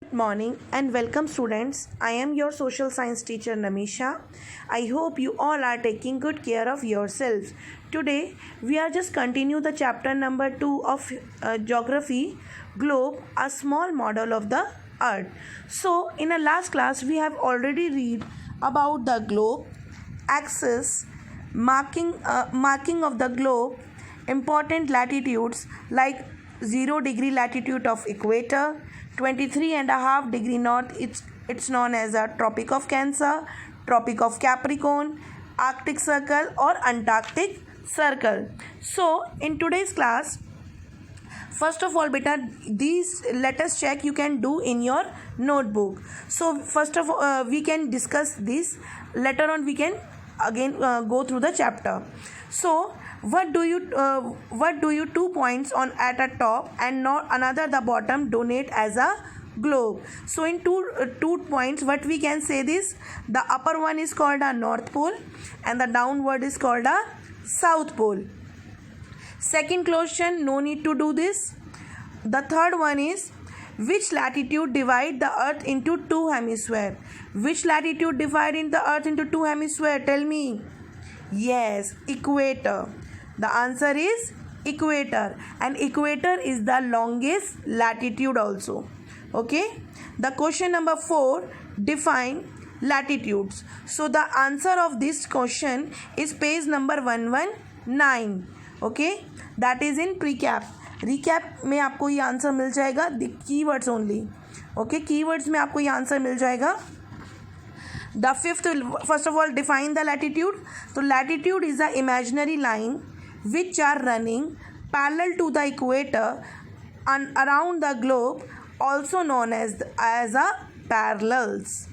Good morning and welcome students. I am your social science teacher Namisha. I hope you all are taking good care of yourselves. Today we are just continue the chapter number 2 of geography, globe, a small model of the earth. So in the last class we have already read about the globe, axis, marking of the globe, important latitudes like 0 degree latitude of equator, 23.5 degree north, it's known as a tropic of Cancer, tropic of Capricorn, Arctic circle or Antarctic circle. So in today's class, first of all beta, these let us check you can do in your notebook. So first of all we can discuss this, later on we can again go through the chapter. So what do you 2 points on at a top and not another the bottom donate as a globe? So in two points what we can say this, the upper one is called a north pole and the downward is called a south pole. Second question, no need to do this. The third one is, which latitude divide the earth into two hemispheres? Which latitude dividing the earth into two hemispheres? Tell me. Yes, equator. The answer is equator, and equator is the longest latitude also. Okay. The question number 4, define latitudes. So the answer of this question is page number 119. Okay, that is in precap. Recap में आपको ये answer मिल जाएगा, keywords only. Okay, keywords में आपको ये answer मिल जाएगा. The fifth, first of all, define the latitude. So latitude is the imaginary line which are running parallel to the equator and around the globe, also known as a parallels.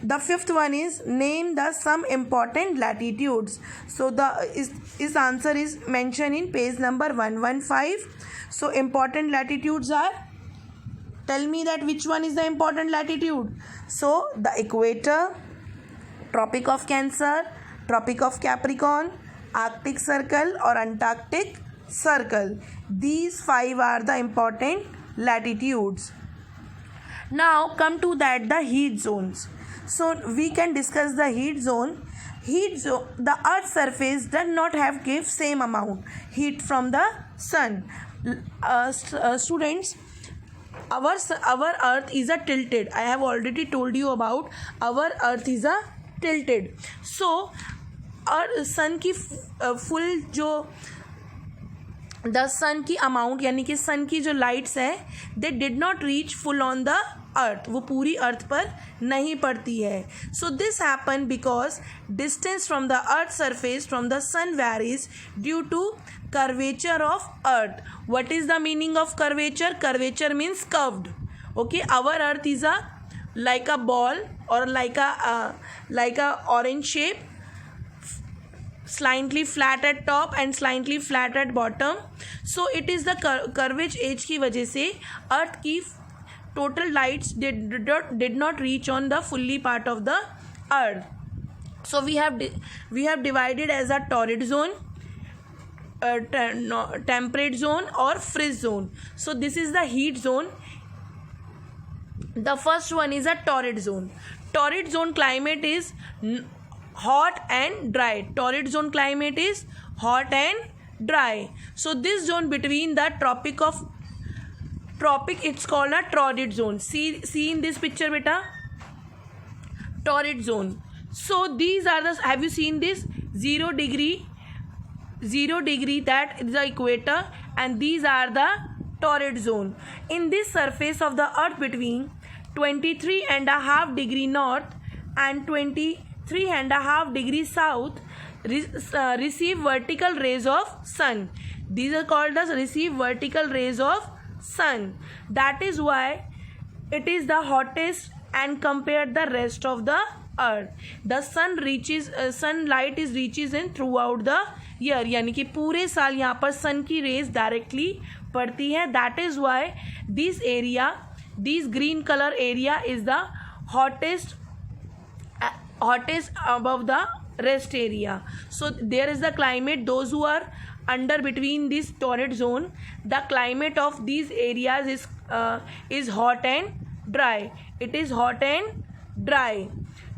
The fifth one is name the some important latitudes. So this answer is mentioned in page number 115. So important latitudes are, tell me that which one is the important latitude. So the equator, tropic of Cancer, tropic of Capricorn, Arctic circle or Antarctic circle. These 5 are the important latitudes. Now come to that the heat zones. So we can discuss the heat zone. The earth's surface does not have give same amount heat from the sun. Students, our earth is a tilted. I have already told you about our earth is a tilted. So और सन की full जो the सन की amount यानी कि सन की जो lights है they did not reach full on the earth, वो पूरी अर्थ पर नहीं पड़ती है. So this happen because distance from the earth surface from the sun varies due to curvature of earth. What is the meaning of curvature? Curvature means curved. Okay, our earth is a like a ball or like a orange shape, slightly flat at top and slightly flat at bottom. So it is the curvature edge की वजह से अर्थ की total lights did not reach on the fully part of the earth. So we have divided as a torrid zone, temperate zone or freeze zone. So this is the heat zone. The first one is a torrid zone. Torrid zone climate is hot and dry. Torrid zone climate is hot and dry. So this zone between the tropic, it's called a torrid zone. See in this picture beta, torrid zone. So these are the, have you seen this 0 degree, that is the equator, and these are the torrid zone. In this surface of the earth between 23.5 degree north and 23.5 degree south receive vertical rays of sun. These are called as receive vertical rays of sun. That is why it is the hottest and compared the rest of the earth. The sun reaches sunlight is reaches in throughout the year, यानी कि पूरे साल यहाँ पर sun की rays directly पड़ती है. That is why this green color area is the hottest above the rest area. So there is the climate, those who are under between this torrid zone, the climate of these areas is hot and dry. It is hot and dry.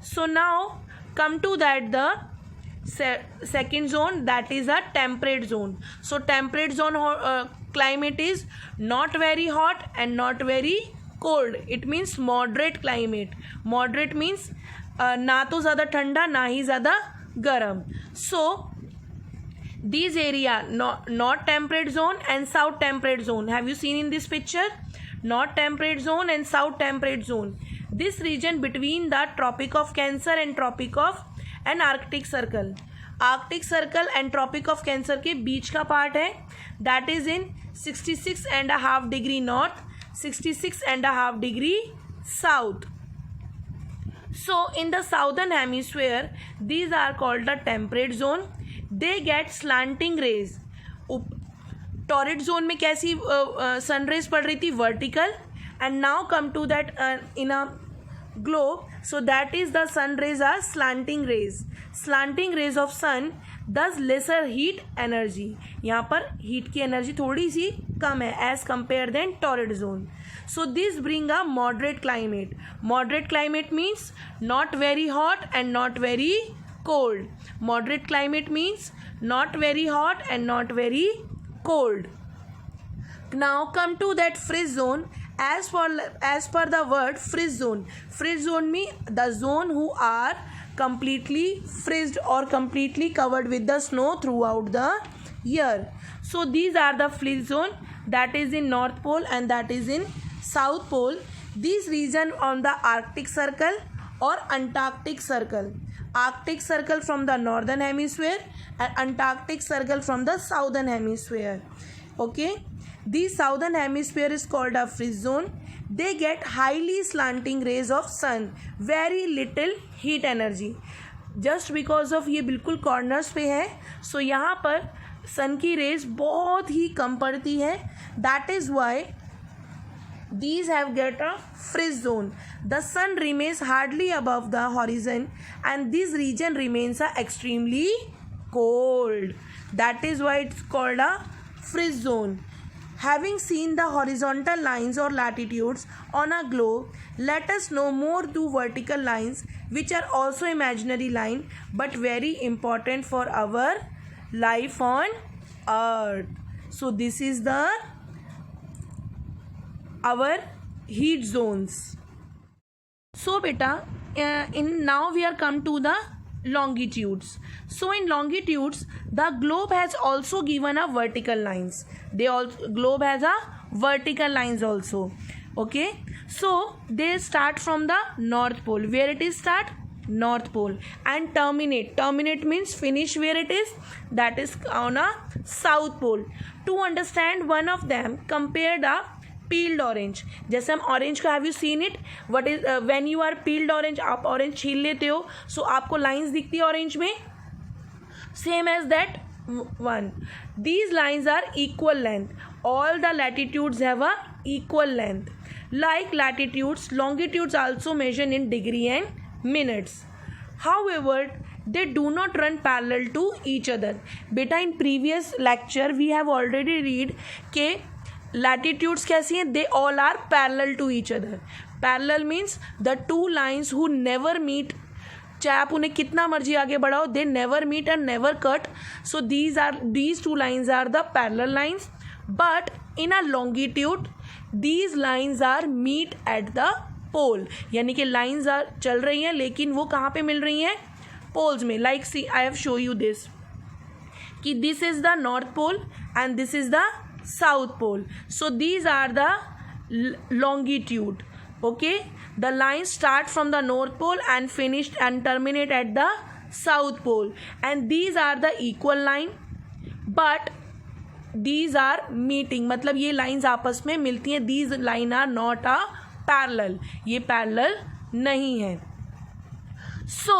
So now come to that the second zone, that is a temperate zone. So temperate zone climate is not very hot and not very cold. It means moderate climate. Moderate means ना तो ज़्यादा ठंडा ना ही ज़्यादा गर्म. So these area, not temperate zone and south temperate zone. Have you seen in this picture? North temperate zone and south temperate zone. This region between the Tropic of Cancer and Tropic of and Arctic Circle. Arctic Circle and Tropic of Cancer के बीच का part है. That is in 66.5 degree north, 66.5 degree south. So in the southern hemisphere, these are called the temperate zone. They get slanting rays. Torrid zone में कैसी sun rays पड़ रही थी? Vertical. And now come to that in a globe. So that is the sun rays are slanting rays. Slanting rays of sun thus lesser heat energy. यहाँ पर heat की energy थोड़ी सी कम है as compare then torrid zone. So this bring a moderate climate. Moderate climate means not very hot and not very cold. Moderate climate means not very hot and not very cold. Now come to that frizz zone. As per the word frizz zone. Frizz zone means the zone who are completely frizzed or completely covered with the snow throughout the year. So these are the frizz zone, that is in North Pole and that is in South Pole. These region on the Arctic Circle or Antarctic Circle. Arctic Circle from the northern hemisphere and Antarctic Circle from the southern hemisphere. Okay, the southern hemisphere is called a frizz zone. They get highly slanting rays of sun, very little heat energy. Just because of ये बिल्कुल corners पे है, so यहाँ पर sun की rays बहुत ही कम पड़ती है. That is why these have get a frizz zone. The sun remains hardly above the horizon and this region remains extremely cold. That is why it's called a frizz zone. Having seen the horizontal lines or latitudes on a globe, let us know more two vertical lines which are also imaginary line but very important for our life on earth. So this is the our heat zones. So beta, in now we are come to the longitudes. So in longitudes, the globe has also given a vertical lines. Globe has a vertical lines also. Okay, so they start from the North Pole. Where it is start? North Pole. And terminate means finish where it is, that is on a South Pole. To understand one of them, compare the peeled orange. जैसे हम orange का, have you seen it? What is when you are peeled orange, आप orange छील लेते हो, सो आपको lines दिखती है ऑरेंज में. Same as that one, these lines are equal length. All the latitudes have a equal length. Like latitudes, longitudes also measure in degree and minutes. However, they do not run parallel to each other. बेटा in previous lecture we have already read के latitudes कैसी हैं? They all are parallel to each other. Parallel means the two lines who never meet. चाहे आप उन्हें कितना मर्जी आगे बढ़ाओ, they never meet and never cut. So these two lines are the parallel lines. But in a longitude, these lines are meet at the pole. यानी कि lines are चल रही हैं लेकिन वो कहाँ पे मिल रही हैं? Poles में. Like see, I have show you this कि this is the North Pole and this is the South Pole. So these are the longitude. Okay, the lines start from the North Pole and finished and terminate at the South Pole, and these are the equal line, but these are meeting. मतलब ये lines आपस में मिलती हैं. These line are not a parallel. ये parallel नहीं है. So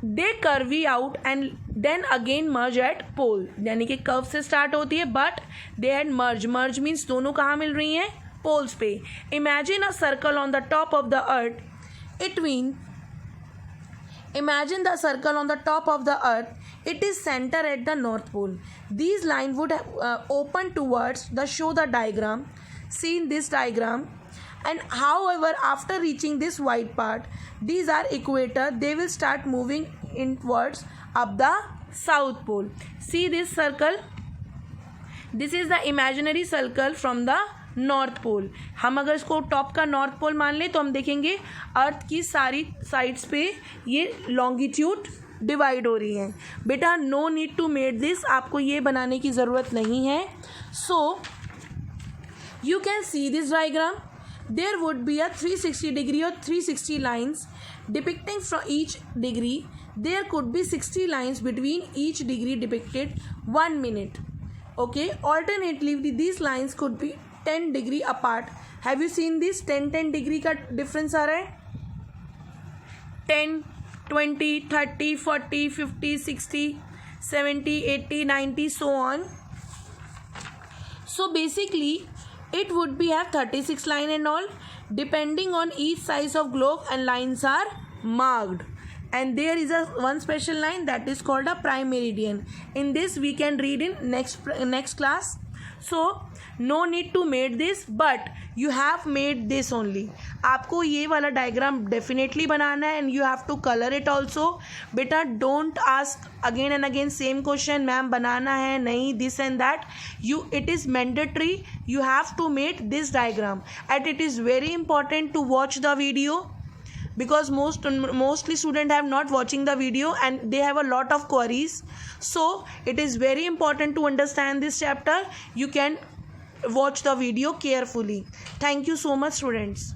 they curve out and then again merge at pole. यानी कि कर्व से स्टार्ट होती है but they had merge means दोनों कहाँ मिल रही हैं? पोल्स पे. Imagine a circle on the top of the earth. Imagine the circle on the top of the earth. It is center at the North Pole. These lines would open towards the show the diagram. See in this diagram, and however after reaching this white part, these are equator, they will start moving inwards up the south pole. See this circle, this is the imaginary circle from the north pole. हम अगर इसको top का north pole मान लें तो हम देखेंगे अर्थ की सारी साइड्स पे ये लॉन्गिट्यूड डिवाइड हो रही हैं. बेटा no need to made this, आपको ये बनाने की ज़रूरत नहीं है. So you can see this diagram. There would be a 360 degree और 360 lines depicting from each degree. There could be 60 lines between each degree depicted 1 minute. Okay, alternatively these lines could be 10 degree apart. Have you seen this 10 degree का difference आ रहा है. 10, 20, 30, 40, 50, 60, 70, 80, 90 so on. So basically it would be have 36 line and all depending on each size of globe, and lines are marked. And there is a one special line that is called a prime meridian. In this we can read in next class. So no need to made this, but you have made this only. आपको ये वाला diagram definitely बनाना है, and you have to color it also. बेटा don't ask again and again same question, ma'am बनाना है नहीं, this and that. It is mandatory, you have to make this diagram, and it is very important to watch the video, because mostly students have not watching the video and they have a lot of queries. So it is very important to understand this chapter. You can watch the video carefully. Thank you so much students.